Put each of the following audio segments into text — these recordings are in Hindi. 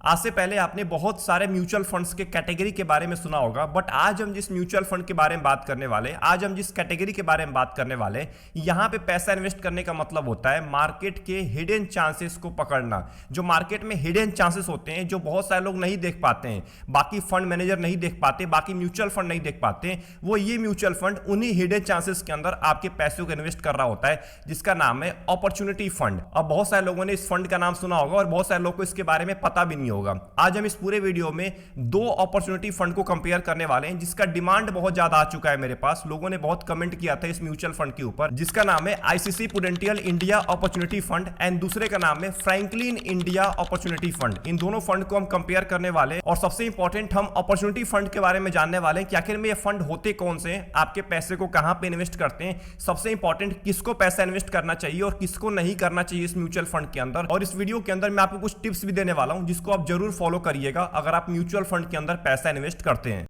आज से पहले आपने बहुत सारे म्यूचुअल फंड्स के कैटेगरी के बारे में सुना होगा, बट आज हम जिस म्यूचुअल फंड के बारे में बात करने वाले, आज हम जिस कैटेगरी के बारे में बात करने वाले, यहाँ पे पैसा इन्वेस्ट करने का मतलब होता है मार्केट के हिडन चांसेस को पकड़ना। जो मार्केट में हिडन चांसेस होते हैं, जो बहुत सारे लोग नहीं देख पाते हैं, बाकी फंड मैनेजर नहीं देख पाते, बाकी म्यूचुअल फंड नहीं देख पाते, वो ये म्यूचुअल फंड उन्हीं हिडन चांसेस के अंदर आपके पैसों को इन्वेस्ट कर रहा होता है, जिसका नाम है अपॉर्चुनिटी फंड। अब बहुत सारे लोगों ने इस फंड का नाम सुना होगा और बहुत सारे लोगों को इसके बारे में पता भी नहीं होगा। आज हम इस पूरे वीडियो में दो अपॉर्चुनिटी फंड को कंपेयर करने वाले हैं, जिसका डिमांड बहुत ज्यादा आ चुका है मेरे पास। लोगों ने बहुत कमेंट किया था इस म्यूचुअल फंड के ऊपर, जिसका नाम है ICC Prudential India opportunity fund and दूसरे का नाम है फ्रैंकलिन इंडिया अपॉर्चुनिटी फंड। इन दोनों फंड को हम कंपेयर करने वाले हैं और सबसे इंपॉर्टेंट हम अपॉर्चुनिटी फंड के बारे में जानने वाले हैं कि आखिर में ये फंड होते कौन से हैं, आपके पैसे को कहां पे इन्वेस्ट करते हैं, सबसे इंपॉर्टेंट किसको पैसा इन्वेस्ट करना चाहिए और किसको नहीं करना चाहिए इस म्यूचुअल फंड के अंदर। और इस वीडियो के अंदर मैं आपको कुछ टिप्स भी देने वाला हूं, जिसको आप जरूर फॉलो करिएगा अगर आप म्यूचुअल फंड के अंदर पैसा इन्वेस्ट करते हैं।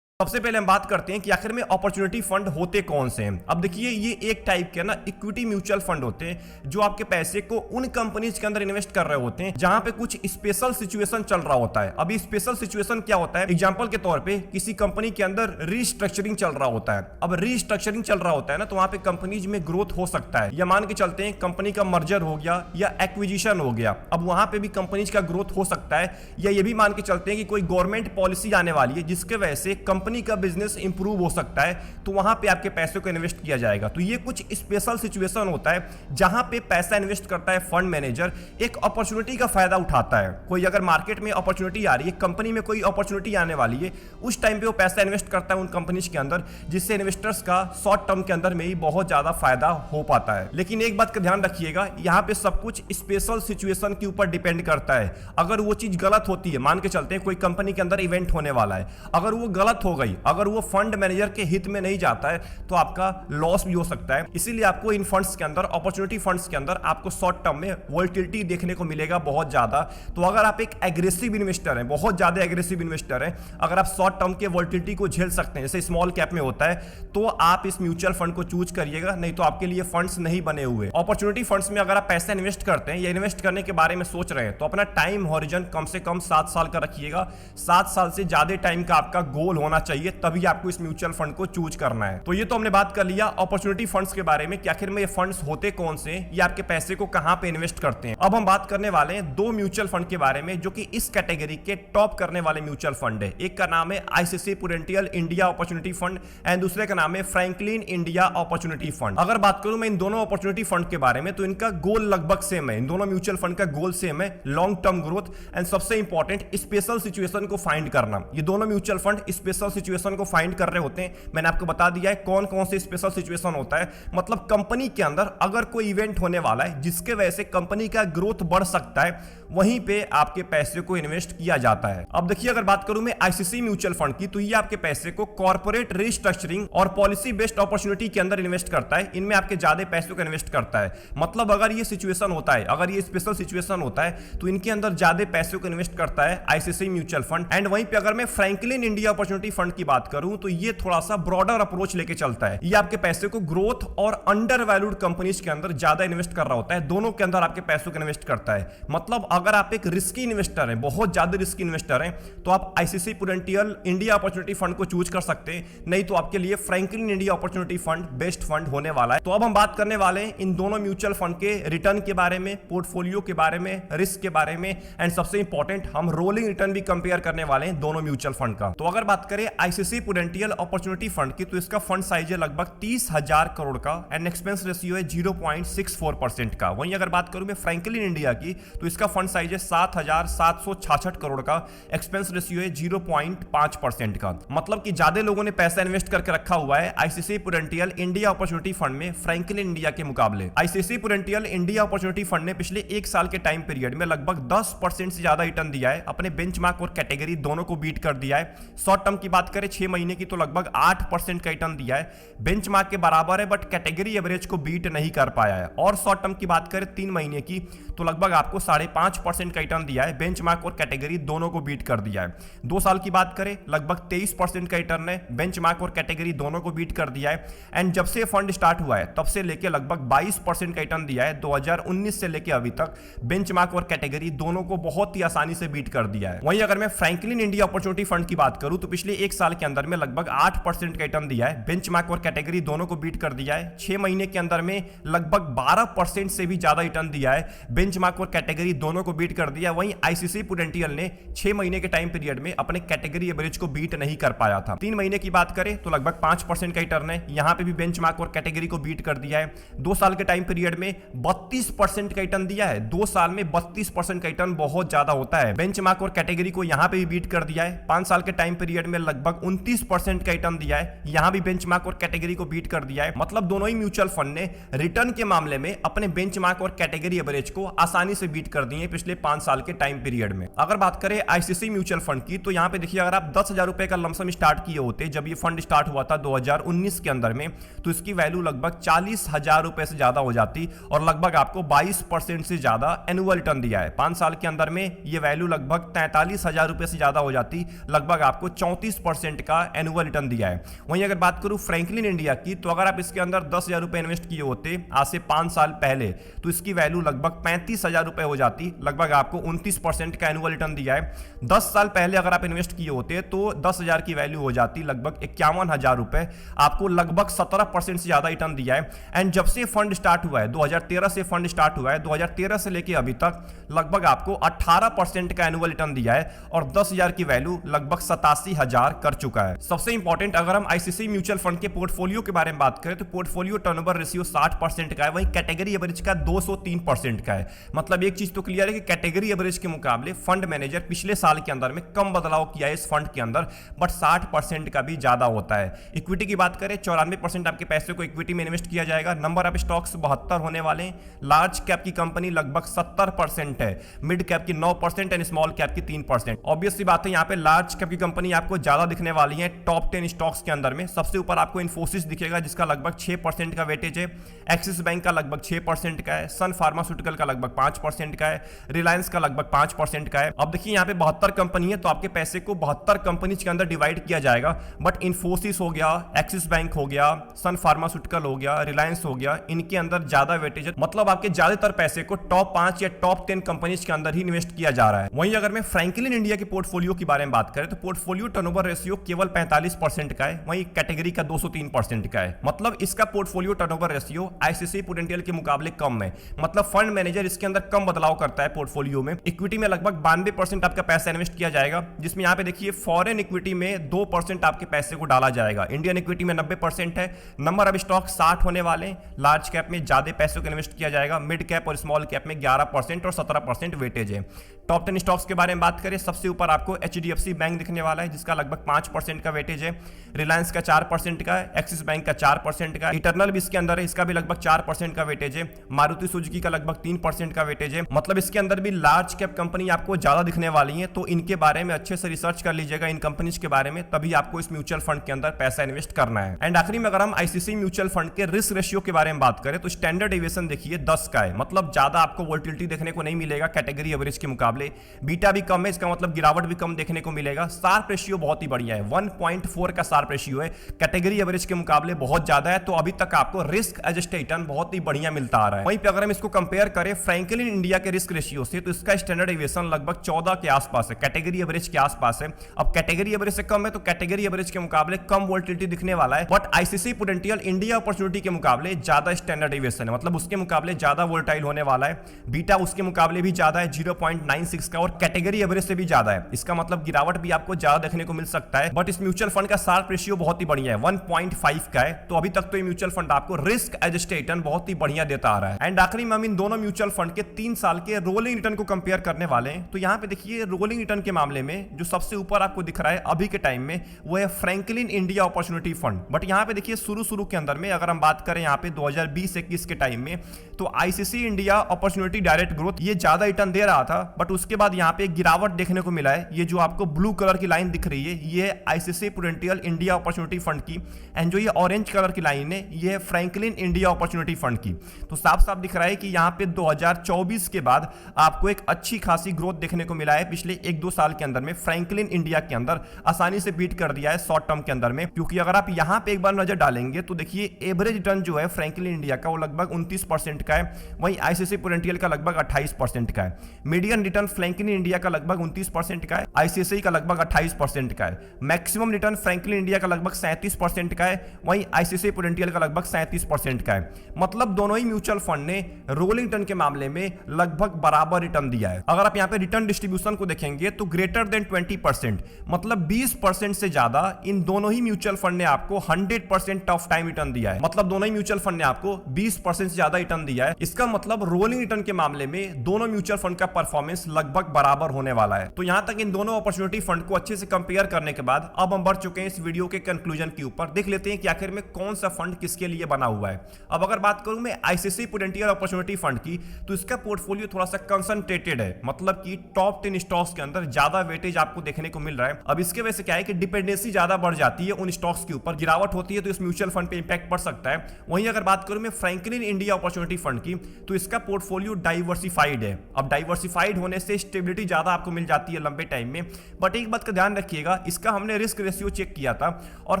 सबसे पहले हम बात करते हैं कि आखिर में अपॉर्चुनिटी फंड होते कौन से हैं। अब देखिए, ये एक टाइप के ना इक्विटी म्यूचुअल फंड होते हैं, जो आपके पैसे को उन कंपनीज के अंदर इन्वेस्ट कर रहे होते हैं जहां पे कुछ स्पेशल सिचुएशन चल रहा होता है। अभी स्पेशल सिचुएशन क्या होता है? एग्जांपल के तौर पे किसी कंपनी के अंदर रीस्ट्रक्चरिंग चल रहा होता है। अब रीस्ट्रक्चरिंग चल रहा होता है ना, तो वहां पे कंपनीज में ग्रोथ हो सकता है, या मान के चलते हैं कंपनी का मर्जर हो गया या एक्विजिशन हो गया, अब वहां पे भी कंपनीज का ग्रोथ हो सकता है। या ये भी मान के चलते हैं कि कोई गवर्नमेंट पॉलिसी आने वाली है जिसके वजह से कंपनी का बिजनेस इंप्रूव हो सकता है, तो वहां पे आपके पैसे को इन्वेस्ट किया जाएगा। तो ये कुछ स्पेशल सिचुएशन होता है जहां पे पैसा इन्वेस्ट करता है फंड मैनेजर, एक अपॉर्चुनिटी का फायदा उठाता है। कोई अगर मार्केट में अपॉर्चुनिटी आ रही है, कंपनी में कोई अपॉर्चुनिटी आने वाली है, उस टाइम पे वो पैसा इन्वेस्ट करता है उन कंपनीज के अंदर, जिससे इन्वेस्टर्स का शॉर्ट टर्म के अंदर में ही बहुत ज्यादा फायदा हो पाता है। लेकिन एक बात का ध्यान रखिएगा, यहाँ पे सब कुछ स्पेशल सिचुएशन के ऊपर डिपेंड करता है। अगर वो चीज गलत होती है, मान के चलते हैं कोई कंपनी के अंदर इवेंट होने वाला है, अगर वो गलत हो गई, अगर वो फंड मैनेजर के हित में नहीं जाता है, तो आपका लॉस भी हो सकता है। इसीलिए आपको इन फंड्स के अंदर, अपॉर्चुनिटी फंड्स के अंदर, आपको शॉर्ट टर्म में वोलेटिलिटी देखने को मिलेगा बहुत ज्यादा। तो अगर आप एक एग्रेसिव इन्वेस्टर हैं, बहुत ज्यादा एग्रेसिव इन्वेस्टर हैं, अगर आप शॉर्ट टर्म के वोलेटिलिटी को झेल सकते हैं, जैसे स्मॉल कैप में होता है, तो आप इस म्यूचुअल फंड को चूज करिएगा, नहीं तो आपके लिए फंड्स नहीं बने हुए। अपॉर्चुनिटी फंड्स में अगर आप पैसा इन्वेस्ट करते हैं या इन्वेस्ट करने के बारे में सोच रहे हैं, तो अपना टाइम हॉरिजन कम से कम 7 साल का रखिएगा। 7 साल से ज्यादा टाइम का आपका गोल होना चाहिए, तभी आपको इस म्यूचुअल फंड को चूज करना है। तो ये तो हमने बात कर लिया अपॉर्चुनिटी फंड्स के बारे में कि आखिर में ये फंड्स होते कौन से, ये आपके पैसे को कहां पे इन्वेस्ट करते हैं। अब हम बात करने वाले हैं दो म्यूचुअल फंड के बारे में, जो कि इस कैटेगरी के टॉप करने वाले म्यूचुअल फंड है। एक का नाम है ICC Prudential India opportunity fund and दूसरे का नाम है फ्रैंकलिन इंडिया अपॉर्चुनिटी फंड। अगर बात करूं मैं इन दोनों अपॉर्चुनिटी फंड के बारे में, तो इनका गोल लगभग सेम है। इन दोनों म्यूचुअल फंड का गोल सेम है, लॉन्ग टर्म ग्रोथ एंड सबसे इंपॉर्टेंट स्पेशल सिचुएशन को फाइंड करना। ये दोनों म्यूचुअल फंड स्पेशल सिचुएशन को फाइंड कर रहे होते हैं। मैंने आपको बता दिया है कौन कौन से स्पेशल सिचुएशन होता है। मतलब कंपनी के अंदर अगर कोई इवेंट होने वाला है जिसके वजह से कंपनी का ग्रोथ बढ़ सकता है, वहीं पे आपके पैसे को इन्वेस्ट किया जाता है। अब देखिए, अगर बात करूं मैं आईसीसी म्यूचुअल फंड की, तो ये आपके पैसे को कॉर्पोरेट रिस्ट्रक्चरिंग और पॉलिसी बेस्ड अपॉर्चुनिटी के अंदर इन्वेस्ट करता है। इनमें आपके ज्यादा पैसों को इन्वेस्ट करता है। मतलब अगर ये सिचुएशन होता है, अगर ये स्पेशल सिचुएशन होता है, तो इनके अंदर ज्यादा पैसों को इन्वेस्ट करता है आईसीसी म्यूचुअल फंड। एंड वहीं पे अगर मैं फ्रैंकलिन इंडिया अपॉर्चुनिटी फंड की बात करूं, तो ये थोड़ा सा ब्रॉडर अप्रोच लेके चलता है। ये आपके पैसे को ग्रोथ और अंडर वैल्यूड कंपनीज के अंदर ज्यादा इन्वेस्ट कर रहा होता है। दोनों के अंदर आपके पैसों को इन्वेस्ट करता है। मतलब अगर आप एक रिस्की इन्वेस्टर हैं, बहुत ज्यादा रिस्की इन्वेस्टर हैं, तो आप ICC Prudential India opportunity fund को चूज कर सकते हैं, नहीं तो आपके लिए Franklin India opportunity fund best fund होने वाला है। तो अब हम बात करने वाले हैं इन दोनों म्यूचुअल फंड के रिटर्न के बारे में, पोर्टफोलियो के बारे में, रिस्क के बारे में एंड सबसे इंपॉर्टेंट हम रोलिंग रिटर्न भी कंपेयर करने वाले हैं दोनों म्यूचुअल फंड का। तो अगर बात करें आईसीसी प्रूडेंटियल अपॉर्चुनिटी फंड की, तो इसका फंड साइज है लगभग 30,000 करोड़ का एंड एक्सपेंस रेशियो है 0.64% का। वहीं अगर बात करूं मैं फ्रैंकलिन इंडिया की, तो इसका फंड साइज है 7,766 करोड़ का, एक्सपेंस रेशियो है 0.5% का। मतलब कि ज्यादा लोगों ने पैसा इन्वेस्ट करके रखा हुआ है ICC Prudential India opportunity fund में फ्रैंकलिन इंडिया के मुकाबले। ICC Prudential India opportunity fund ने पिछले 1 साल के टाइम पीरियड में लगभग 10% से ज्यादा रिटर्न दिया है, अपने बेंचमार्क और कैटेगरी दोनों को बीट कर दिया है। शॉर्ट टर्म की बात बात करें 6 महीने की तो लगभग 8% का रिटर्न दिया है, बेंचमार्क के बराबर है, बट कैटेगरी एवरेज को बीट नहीं कर पाया है। और शॉर्ट टर्म की बात करें 3 महीने की तो लगभग आपको 5.5% का रिटर्न दिया है, बेंचमार्क और कैटेगरी दोनों को बीट कर दिया है। 2 साल की बात करें लगभग 23% का रिटर्न है, बेंचमार्क और कैटेगरी दोनों को बीट कर दिया है। एंड जब से फंड स्टार्ट हुआ है तब से लेके लगभग 22% का रिटर्न दिया है, 2019 से लेके अभी तक बेंचमार्क और कैटेगरी दोनों को बहुत ही आसानी से बीट कर दिया है। वहीं अगर मैं फ्रैंकलिन इंडिया अपॉर्चुनिटी फंड की बात करूं तो पिछले 1 साल के अंदर में लगभग 8% का रिटर्न दिया है, बेंचमार्क और कैटेगरी दोनों को बीट कर दिया है। 6 महीने के अंदर में लगभग 12% से भी ज्यादा रिटर्न दिया है, बेंचमार्क और कैटेगरी दोनों को बीट कर दिया। वहीं आईसीसी प्रूडेंशियल ने 6 महीने के टाइम पीरियड में अपने कैटेगरी एवरेज को बीट नहीं कर पाया था। 3 महीने की बात करें तो लगभग 5% का रिटर्न है, यहां पे भी बेंचमार्क और कैटेगरी को बीट कर दिया है। 2 साल के टाइम पीरियड में 32% का रिटर्न दिया है, 2 साल में 32% का रिटर्न बहुत ज्यादा होता है, बेंचमार्क और कैटेगरी को यहां पे भी बीट कर दिया है। 5 साल के टाइम पीरियड में लगभग 29% का रिटर्न दिया है, यहां भी बेंचमार्क और कैटेगरी को बीट कर दिया है। मतलब दोनों ही म्यूचुअल फंड ने रिटर्न के मामले में अपने बेंचमार्क और कैटेगरी एवरेज को आसानी से बीट कर दिए पिछले 5 साल के टाइम पीरियड में। अगर बात करें आईसीसी म्यूचुअल फंड की तो यहां पे देखिए, अगर आप 10,000 रुपए का लमसम स्टार्ट किए होते जब ये फंड स्टार्ट हुआ था 2019 के अंदर में, तो इसकी वैल्यू लगभग 40,000 रुपए से ज्यादा हो जाती और लगभग आपको 22% से ज्यादा एनुअल रिटर्न दिया है। 5 साल के अंदर में ये वैल्यू लगभग 43,000 रुपए से ज्यादा हो जाती, लगभग आपको 34% का एनुअल रिटर्न दिया है। वहीं अगर बात करूं फ्रैंकलिन इंडिया की तो अगर आप इसके अंदर 10,000 रुपए इन्वेस्ट किए होते आज से 5 साल पहले तो इसकी वैल्यू लगभग 35,000 रुपए हो जाती, लगभग आपको 29% का एनुअल रिटर्न दिया है। 10 साल पहले अगर आप इन्वेस्ट किए होते तो 10,000 की वैल्यू हो जाती लगभग 51,000 रुपए, आपको लगभग 17% से ज्यादा रिटर्न दिया है। एंड जब से फंड स्टार्ट हुआ है 2013 से फंड स्टार्ट हुआ है, 2013 से लेके अभी तक लगभग आपको 18% का एनुअल रिटर्न दिया है और 10,000 की वैल्यू लगभग 87,000 कर चुका है। सबसे इंपॉर्टेंट अगर हम आईसीसी म्यूचुअल फंड के पोर्टफोलियो के बारे में बात करें तो पोर्टफोलियो टर्नओवर रेशियो 60% का है, वहीं कैटेगरी एवरेज का 203% का है। मतलब एक चीज तो क्लियर है कि कैटेगरी एवरेज के मुकाबले फंड मैनेजर पिछले साल के अंदर में कम बदलाव किया है इस फंड के अंदर, बट 60% का भी ज्यादा होता है। इक्विटी की बात करें 94% आपके पैसे को इक्विटी में इन्वेस्ट किया जाएगा, नंबर ऑफ स्टॉक्स 72 होने वाले हैं, लार्ज कैप की कंपनी लगभग 70% है, मिड कैप की 9% एंड स्मॉल कैप की 3%। ऑब्वियस सी बात है यहाँ पे लार्ज कैप की कंपनी आपको ज्यादा दिखने वाली है। टॉप 10 स्टॉक्स के अंदर में सबसे ऊपर आपको इन्फोसिस दिखेगा जिसका लगभग 6% का वेटेज है, एक्सिस बैंक का लगभग 6% का है, सन फार्मास्यूटिकल का लगभग 5% का है, रिलायंस का लगभग 5% का है। अब देखिए यहाँ पे 72 कंपनी है तो आपके पैसे को 72 कंपनीज के अंदर डिवाइड किया जाएगा, बट इन्फोसिस हो गया, एक्सिस बैंक हो गया, सन फार्मास्यूटिकल हो गया, रिलायंस हो गया, इनके अंदर ज्यादा वेटेज है। मतलब आपके ज्यादातर पैसे को टॉप 5 या टॉप 10 कंपनीज के अंदर ही इन्वेस्ट किया जा रहा है। वहीं अगर मैं फ्रैंकलिन इंडिया के पोर्टफोलियो के बारे में बात करें तो पोर्टफोलियो टर्नओवर रेशियो केवल 45% का है, वहीं कैटेगरी का 203% का है। मतलब इसका portfolio turnover ratio ICC prudential के मुकाबले कम है। मतलब फंड मैनेजर इसके अंदर कम बदलाव करता है पोर्टफोलियो में। इक्विटी में लगभग 92% आपका पैसा इन्वेस्ट किया जाएगा, जिसमें यहाँ पे देखिए फॉरेन इक्विटी में 2% आपके पैसे को डाला जाएगा, इंडियन इक्विटी में 90% है, नंबर ऑफ स्टॉक 60 होने वाले, लार्ज कैप में ज्यादा पैसों को इन्वेस्ट किया जाएगा, मिड कैप और स्मॉल कैप में 11% और 17% वेटेज है। टॉप 10 स्टॉक्स के बारे में बात करें सबसे ऊपर आपको एचडीएफसी बैंक दिखने वाला है जिसका लगभग 5% का वेटेज है, रिलायंस का 4% का है, एक्सिस बैंक का 4% का, इटर्नल भी इसके अंदर है, इसका भी लगभग 4% का वेटेज है, मारुति सुजुकी का लगभग 3% का वेटेज है। मतलब इसके अंदर भी लार्ज कैप कंपनी आपको ज्यादा दिखने वाली है, तो इनके बारे में अच्छे से रिसर्च कर लीजिएगा इन कंपनीज के बारे में, तभी आपको इस म्यूचुअल फंड के अंदर पैसा इन्वेस्ट करना है। एंड आखिरी में अगर हम आईसीसी म्यूचुअल फंड के रिस्क रेशियो के बारे में बात करें तो स्टैंडर्ड डेविएशन देखिए 10 का है, मतलब ज्यादा आपको वोलेटिलिटी देखने को नहीं मिलेगा कैटेगरी एवरेज के मुकाबले, बीटा भी कम है, इसका मतलब गिरावट भी कम देखने को मिलेगा। शार्प रेशियो बहुत ही बढ़िया है, 1.4 का शार्प रेशियो है, कैटेगरी एवरेज के मुकाबले बहुत ज्यादा है, तो अभी तक आपको रिस्क एडजस्टेड रिटर्न बहुत ही बढ़िया मिलता आ रहा है। वहीं पे अगर हम इसको कंपेयर करें फ्रैंकलिन इंडिया के रिस्क रेशियो से तो इसका स्टैंडर्ड डेविएशन लगभग 14 के आसपास है, कैटेगरी एवरेज के आसपास है। अब कैटेगरी एवरेज से कम है तो कैटेगरी एवरेज के मुकाबले कम वोलेटिलिटी दिखने वाला है, but ICC prudential India opportunity के मुकाबले ज्यादा स्टैंडर्ड डेविएशन है, मतलब उसके मुकाबले ज्यादा वोलेटाइल होने वाला है, बीटा उसके मुकाबले भी ज्यादा है 0.96 का, और कैटेगरी एवरेज से भी ज्यादा है, इसका मतलब गिरावट भी आपको ज्यादा देखने को मिल सकता है। बट इस म्यूचुअल फंड का शार्प रेशियो बहुत ही बढ़िया है, 1.5 का है, तो अभी तक तो ये म्यूचुअल फंड आपको रिस्क एडजस्टेड रिटर्न बहुत ही बढ़िया देता आ रहा है। एंड आखिरी में हम इन दोनों म्यूचुअल फंड के 3 साल के रोलिंग रिटर्न को कंपेयर करने वाले हैं। तो यहाँ पे देखिए रोलिंग रिटर्न के मामले में जो सबसे ऊपर आपको दिख रहा है अभी के टाइम में वो है Franklin India opportunity fund. But यहाँ पे देखिए शुरू के अंदर में अगर हम बात करें यहाँ पे 2020-21 के टाइम में तो ICC India opportunity direct growth ये ज्यादा रिटर्न दे रहा था, बट उसके बाद यहाँ पे गिरावट देखने को मिला है। ये जो आपको ब्लू कलर की लाइन दिख रही है ये है ICICI prudential India opportunity fund की, एंड जो ये ऑरेंज कलर की लाइन है ये है फ्रैंकलिन इंडिया अपॉर्चुनिटी फंड की। तो साफ साफ दिख रहा है कि यहाँ पे 2024 के बाद आपको एक अच्छी खासी ग्रोथ देखने को मिला है पिछले 1-2 साल के अंदर में। फ्रैंकलिन इंडिया के अंदर आसानी से बीट कर दिया है शॉर्ट टर्म के अंदर में, क्योंकि अगर आप यहाँ पे एक बार नजर डालेंगे तो देखिए एवरेज रिटर्न जो है फ्रैंकलिन इंडिया का वो लगभग 29% का है, वहीं आईसीआईसीआई प्रूडेंशियल का लगभग 28% का है। मीडियन रिटर्न फ्रैंकलिन इंडिया का लगभग 29% का है, आईसीआईसीआई का लगभग 28% का है। मैक्सिमम रिटर्न फ्रैंकलिन इंडिया का लगभग 37% का है, वहीं आईसीआईसीआई प्रूडेंशियल का लगभग 37% का है। मतलब दोनों ही म्यूचुअल फंड ने रोलिंग रिटर्न के मामले में लगभग बराबर रिटर्न दिया है। अगर आप यहाँ पे रिटर्न डिस्ट्रीब्यूशन को देखेंगे तो ग्रेटर देन 20%, मतलब 20% से ज्यादा इन दोनों ही म्यूचुअल फंड ने आपको 100% ऑफ टाइम रिटर्न दिया है। मतलब दोनों ही म्यूचुअल फंड ने आपको 20% से ज्यादा रिटर्न दिया है। इसका मतलब रोलिंग रिटर्न के मामले में दोनों म्यूचुअल फंड का परफॉर्मेंस लगभग बराबर होने वाला है। तो यहां तक इन दोनों अपॉर्चुनिटी फंड को अच्छे से कंपेयर करने के बाद अब हम बढ़ चुके हैं इस वीडियो के कंक्लूजन के ऊपर। देख लेते हैं कि आखिर में कौन सा फंड किसके लिए बना हुआ है। अब अगर बात करूं मैं आईसीआईसीआई प्रूडेंशियल अपॉर्चुनिटी फंड की, तो इसका पोर्टफोलियो थोड़ा सा कंसंट्रेटेड है, मतलब कि टॉप 10 स्टॉक्स के अंदर ज्यादा वेटेज आपको देखने को मिल रहा है। अब इसके वजह से क्या है कि डिपेंडेंसी ज्यादा बढ़ जाती है उन स्टॉक्स के ऊपर, गिरावट होती है तो इस म्यूचुअल फंड पे इंपैक्ट पड़ सकता है। वहीं अगर बात करूं मैं फ्रैंकलिन इंडिया अपॉर्चुनिटी फंड की, तो इसका पोर्टफोलियो डाइवर्सिफाइड है। अब डाइवर्सिफाइड होने से स्टेबिलिटी ज्यादा आपको मिल जाती है लंबे टाइम में। बट एक बात का ध्यान रखिएगा, इसका हमने रिस्क रेशियो चेक किया था और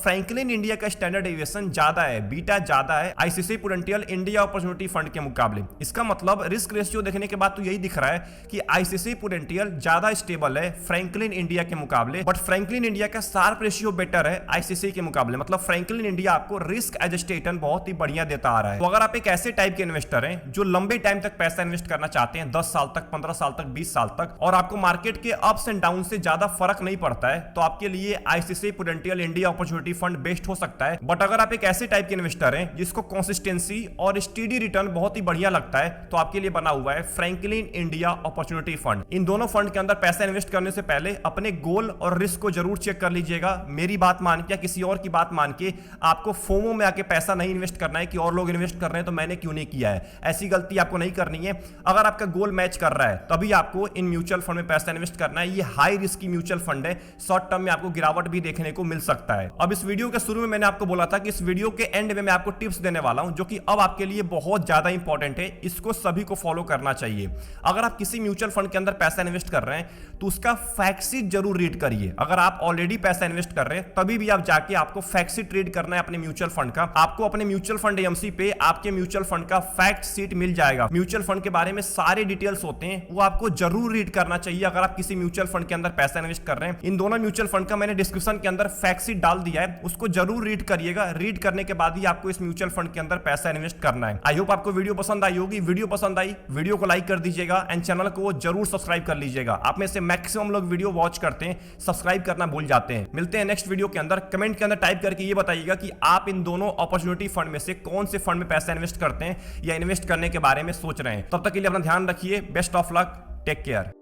फ्रैंकलिन इंडिया का स्टैंडर्ड डेविएशन ज्यादा है, बीटा ज्यादा है ICICI prudential India opportunity fund के मुकाबले। इसका मतलब रिस्क रेशियो देखने के बाद तो यही दिख रहा है कि आईसीआईसीआई प्रूडेंशियल ज्यादा स्टेबल है फ्रैंकलिन इंडिया के मुकाबले, बट फ्रैंकलिन इंडिया का शार्प रेशियो बेटर है आईसीआईसीआई के मुकाबले। मतलब फ्रैंकलिन इंडिया आपको रिस्क एडजस्टेड रिटर्न बहुत ही बढ़िया देता आ रहा है। तो अगर आप एक ऐसे टाइप के इन्वेस्टर हैं जो लंबे टाइम तक पैसा इन्वेस्ट करना चाहते हैं, 10 साल तक, 15 साल तक, 20 साल तक, और आपको मार्केट के अप्स एंड डाउन से ज्यादा फर्क नहीं पड़ता है, तो आपके लिए ICICI prudential India opportunity fund best हो सकता है। बट अगर आप एक ऐसे टाइप के इन्वेस्टर हैं जिसको कंसिस्टेंसी और स्टेडी रिटर्न बहुत ही बढ़िया लगता है, तो आपके लिए बना हुआ है फ्रैंकलिन इंडिया अपॉर्चुनिटी फंड। इन दोनों फंड के अंदर पैसा इन्वेस्ट करने से पहले अपने गोल और रिस्क को जरूर चेक कर लीजिएगा। मेरी बात मान के या किसी और की बात मान के आपको फोमो में आके पैसा नहीं इन्वेस्ट करना है कि और लोग इन्वेस्ट कर रहे हैं तो मैंने क्यों नहीं किया है। ऐसी गलती आपको नहीं करनी है। अगर आपका गोल मैच कर रहा है तभी आपको इन म्यूचुअल फंड में पैसा इन्वेस्ट करना है। ये हाई रिस्क की म्यूचुअल फंड है, शॉर्ट टर्म में आपको गिरावट भी देखने को मिल सकता है। अब इस वीडियो के शुरू में मैंने आपको बोला था कि इस वीडियो के एंड में मैं आपको टिप्स देने वाला हूं जो कि अब आपके लिए बहुत ज्यादा इंपॉर्टेंट है। इसको सभी को फॉलो करना चाहिए। अगर आप किसी म्यूचुअल फंड के अंदर पैसा इन्वेस्ट कर रहे हैं तो उसका फैक्ट शीट जरूर रीड करिए। अगर आप ऑलरेडी पैसा इन्वेस्ट कर रहे हैं तभी भी आप जाके आपको फैक्ट शीट रीड करना है अपने म्यूचुअल फंड का। आपको अपने म्यूचुअल फंड एएमसी पे आपके म्यूचुअल फंड का फैक्ट शीट मिल जाएगा। म्यूचुअल फंड के बारे में सारे डिटेल्स होते हैं, वो आपको जरूर रीड करना चाहिए अगर आप किसी म्यूचुअल फंड के अंदर पैसा इन्वेस्ट कर रहे हैं। इन दोनों म्यूचुअल फंड का मैंने डिस्क्रिप्शन के अंदर फैक्ट शीट डाल दिया है, उसको जरूर रीड करिएगा। रीड करने के बाद ही आपको इस म्यूचुअल फंड के अंदर पैसा इन्वेस्ट करना है। आई होप आपको वीडियो पसंद आई होगी। वीडियो पसंद आई, वीडियो को लाइक कर दीजिएगा एंड चैनल को जरूर सब्सक्राइब कर लीजिएगा। आप में से मैक्सिमम लोग वीडियो वॉच करते हैं, सब्सक्राइब करना भूल जाते हैं। मिलते हैं नेक्स्ट वीडियो के अंदर। कमेंट के अंदर टाइप करके ये बताइएगा कि आप इन दोनों अपॉर्चुनिटी फंड में से कौन से फंड में पैसा इन्वेस्ट करते हैं या इन्वेस्ट करने के बारे में सोच रहे हैं। तब तक के लिए अपना ध्यान रखिए। Best of luck, take care.